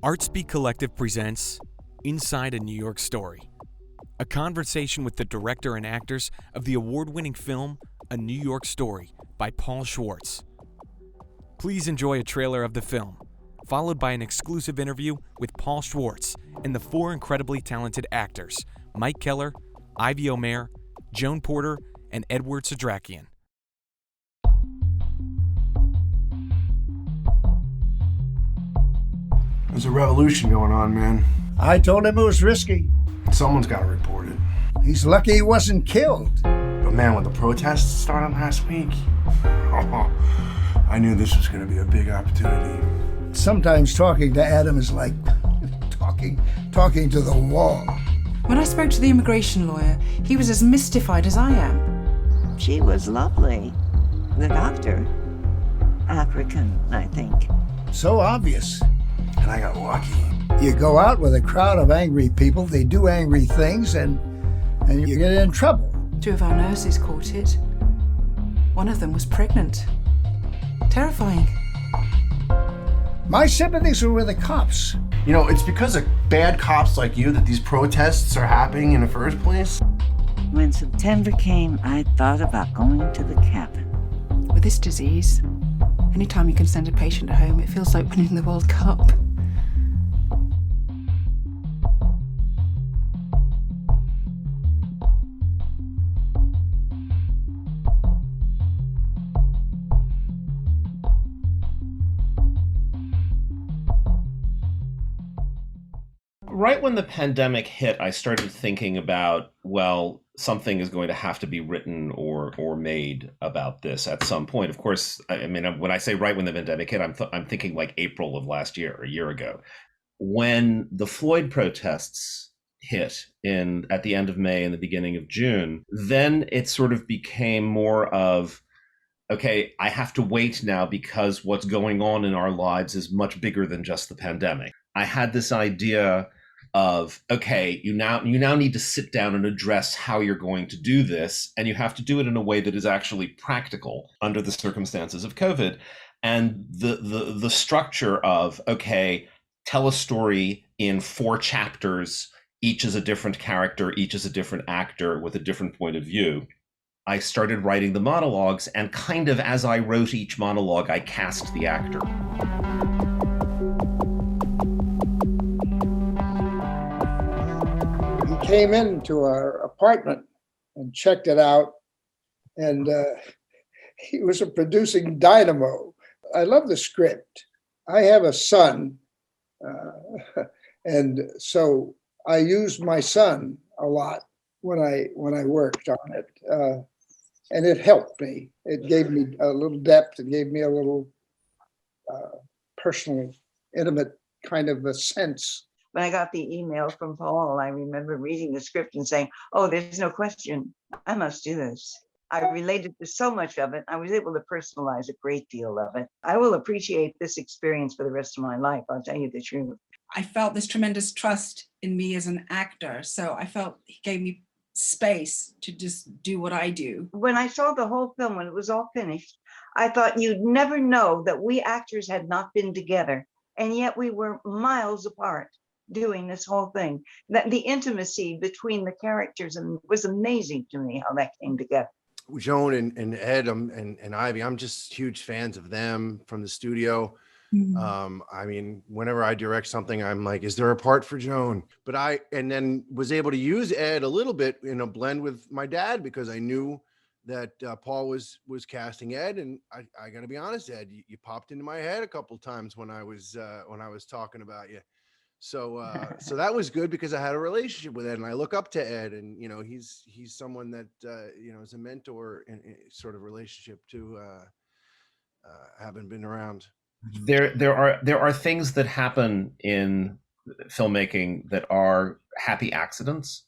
ArtSpeak Collective presents Inside a New York Story, a conversation with the director and actors of the award-winning film A New York Story by Paul Schwartz. Please enjoy a trailer of the film, followed by an exclusive interview with Paul Schwartz and the four incredibly talented actors, Mike Keller, Ivy Omere, Joan Porter, and Edward Setrakian. There's a revolution going on, man. I told him it was risky. Someone's got to report it. He's lucky he wasn't killed. But man, with the protests starting last week, I knew this was going to be a big opportunity. Sometimes talking to Adam is like talking to the wall. When I spoke to the immigration lawyer, he was as mystified as I am. She was lovely. The doctor, African, I think. So obvious. And I got lucky. You go out with a crowd of angry people, they do angry things, and you get in trouble. 2 of our nurses caught it. One of them was pregnant. Terrifying. My sympathies are with the cops. You know, it's because of bad cops like you that these protests are happening in the first place. When September came, I thought about going to the cabin. With this disease, anytime you can send a patient home, it feels like winning the World Cup. Right when the pandemic hit, I started thinking about, well, something is going to have to be written or made about this at some point. Of course, I mean, when I say right when the pandemic hit, I'm thinking like April of last year, a year ago. When the Floyd protests hit at the end of May and the beginning of June, then it sort of became more of, okay, I have to wait now because what's going on in our lives is much bigger than just the pandemic. I had this idea of, okay, you now need to sit down and address how you're going to do this, and you have to do it in a way that is actually practical under the circumstances of COVID. And the structure of, okay, tell a story in 4 chapters, each is a different character, each is a different actor with a different point of view. I started writing the monologues, and kind of as I wrote each monologue, I cast the actor. Came into our apartment and checked it out, and he was a producing dynamo. I love the script. I have a son, and so I used my son a lot when I worked on it, and it helped me. It gave me a little depth. It gave me a little personal, intimate kind of a sense. When I got the email from Paul, I remember reading the script and saying, oh, there's no question, I must do this. I related to so much of it. I was able to personalize a great deal of it. I will appreciate this experience for the rest of my life, I'll tell you the truth. I felt this tremendous trust in me as an actor. So I felt he gave me space to just do what I do. When I saw the whole film, when it was all finished, I thought you'd never know that we actors had not been together. And yet we were miles apart doing this whole thing. That the intimacy between the characters was amazing to me how that came together. Joan and Ed and Ivy, I'm just huge fans of them from the studio. Mm-hmm. I mean, whenever I direct something, I'm like, is there a part for Joan? But and then was able to use Ed a little bit in a blend with my dad, because I knew that Paul was casting Ed, and I got to be honest, Ed, you popped into my head a couple times when I was talking about you. So that was good, because I had a relationship with Ed, and I look up to Ed, and you know he's someone that is a mentor in sort of relationship to having been around. There are things that happen in filmmaking that are happy accidents,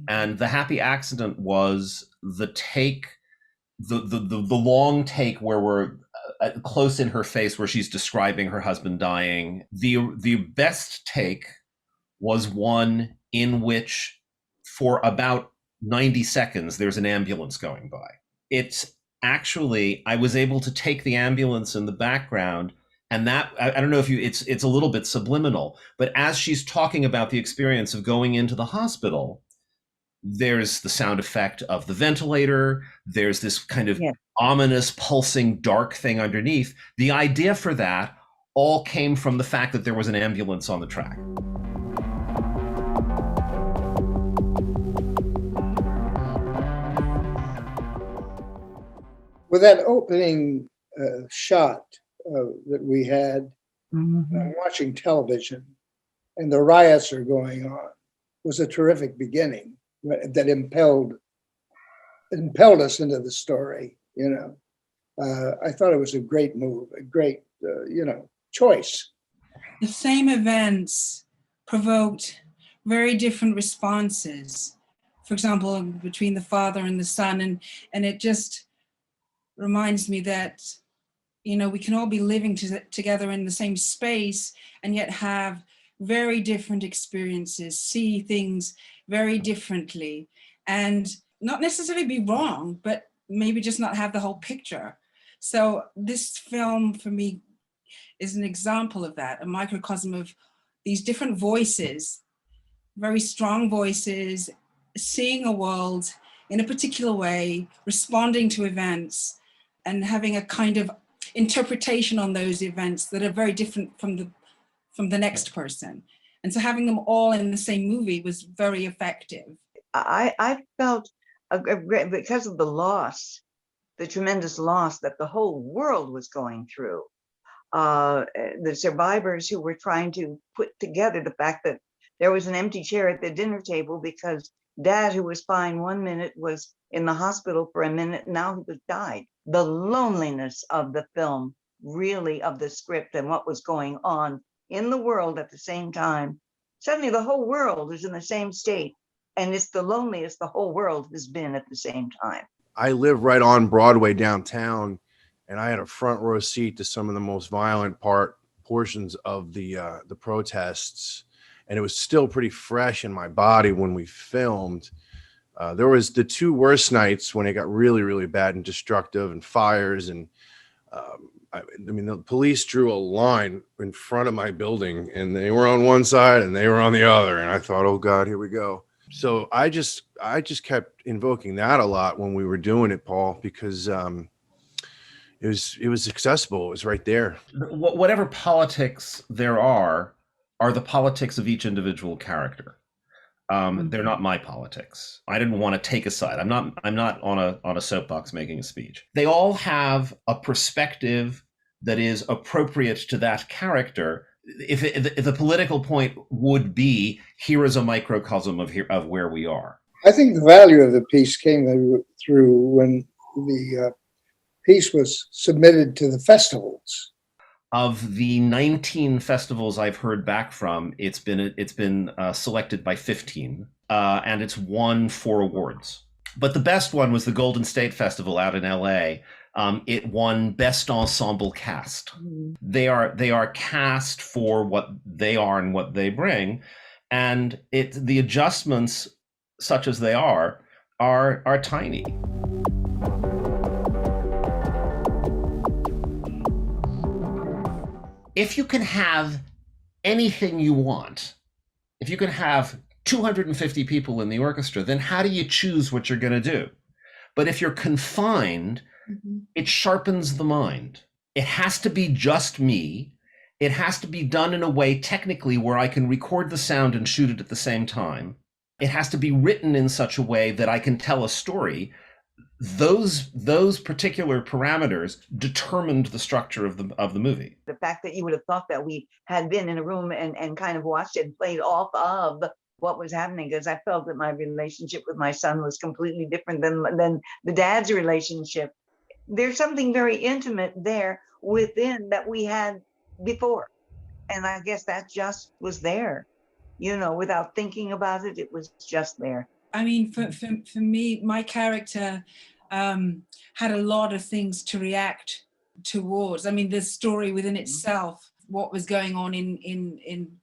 and the happy accident was the take, the long take where we're close in her face, where she's describing her husband dying. The best take was one in which for about 90 seconds there's an ambulance going by. It's actually, I was able to take the ambulance in the background And that, I don't know if it's a little bit subliminal, but as she's talking about the experience of going into the hospital, there's the sound effect of the ventilator. There's this kind of ominous, pulsing, dark thing underneath. The idea for that all came from the fact that there was an ambulance on the track. With that opening shot that we had, watching television, and the riots are going on, was a terrific beginning that impelled us into the story. You know, I thought it was a great move, a great choice. The same events provoked very different responses. For example, between the father and the son, and it just reminds me that, you know, we can all be living together in the same space and yet have very different experiences, see things very differently, and not necessarily be wrong, but maybe just not have the whole picture. So this film for me is an example of that, a microcosm of these different voices, very strong voices, seeing a world in a particular way, responding to events, and having a kind of interpretation on those events that are very different from the next person. And so having them all in the same movie was very effective. I felt, because of the loss, the tremendous loss that the whole world was going through, the survivors who were trying to put together the fact that there was an empty chair at the dinner table because Dad, who was fine 1 minute, was in the hospital for a minute, now he was died. The loneliness of the film, really, of the script and what was going on in the world at the same time. Suddenly the whole world is in the same state, and it's the loneliest the whole world has been at the same time. I live right on Broadway downtown, and I had a front row seat to some of the most violent portions of the protests, and it was still pretty fresh in my body when we filmed. There was the two worst nights when it got really, really bad and destructive, and fires, and I mean, the police drew a line in front of my building, and they were on one side and they were on the other, and I thought, oh God, here we go. So I just kept invoking that a lot when we were doing it, Paul, because it was accessible. It was right there. Whatever politics there are the politics of each individual character. They're not my politics. I didn't want to take a side. I'm not on a soapbox making a speech. They all have a perspective that is appropriate to that character. If the political point would be, here is a microcosm of where we are. I think the value of the piece came through when the piece was submitted to the festivals. Of the 19 festivals I've heard back from, it's been selected by 15, and it's won 4 awards. But the best one was the Golden State Festival out in LA. It won Best Ensemble Cast. They are cast for what they are and what they bring, and the adjustments, such as they are tiny. If you can have anything you want, if you can have 250 people in the orchestra, then how do you choose what you're going to do? But if you're confined, it sharpens the mind. It has to be just me. It has to be done in a way technically where I can record the sound and shoot it at the same time. It has to be written in such a way that I can tell a story. Those particular parameters determined the structure of the movie. The fact that you would have thought that we had been in a room and kind of watched it and played off of what was happening, because I felt that my relationship with my son was completely different than the dad's relationship. There's something very intimate there within that we had before. And I guess that just was there, without thinking about it, it was just there. I mean, for me, my character had a lot of things to react towards. I mean, the story within itself, what was going on in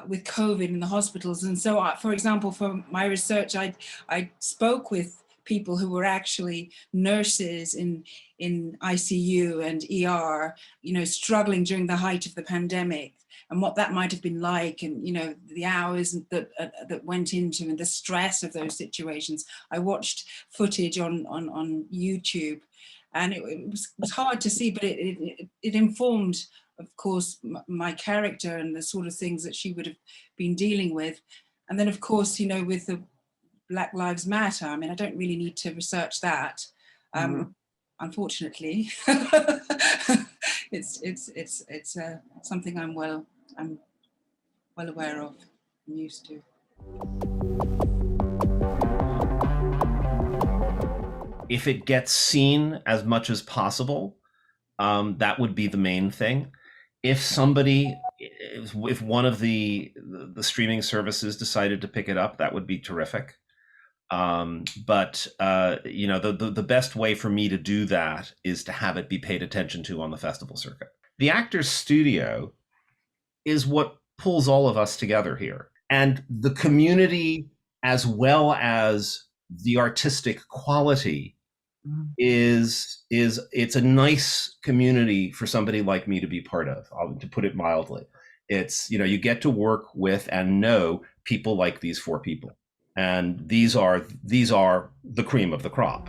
with COVID in the hospitals. And so, for example, for my research, I spoke with people who were actually nurses in ICU and ER, you know, struggling during the height of the pandemic, and what that might have been like, and, you know, the hours that went into, and the stress of those situations. I watched footage on YouTube, and it was hard to see, but it informed, of course, my character and the sort of things that she would have been dealing with. And then, of course, you know, with the Black Lives Matter, I mean, I don't really need to research that. Unfortunately, it's something I'm well aware of, I'm used to. If it gets seen as much as possible, that would be the main thing. If one of the streaming services decided to pick it up, that would be terrific. But you know, the best way for me to do that is to have it be paid attention to on the festival circuit. The Actors Studio is what pulls all of us together here, and the community, as well as the artistic quality, is it's a nice community for somebody like me to be part of, to put it mildly. It's, you know, you get to work with and know people like these four people, and these are the cream of the crop.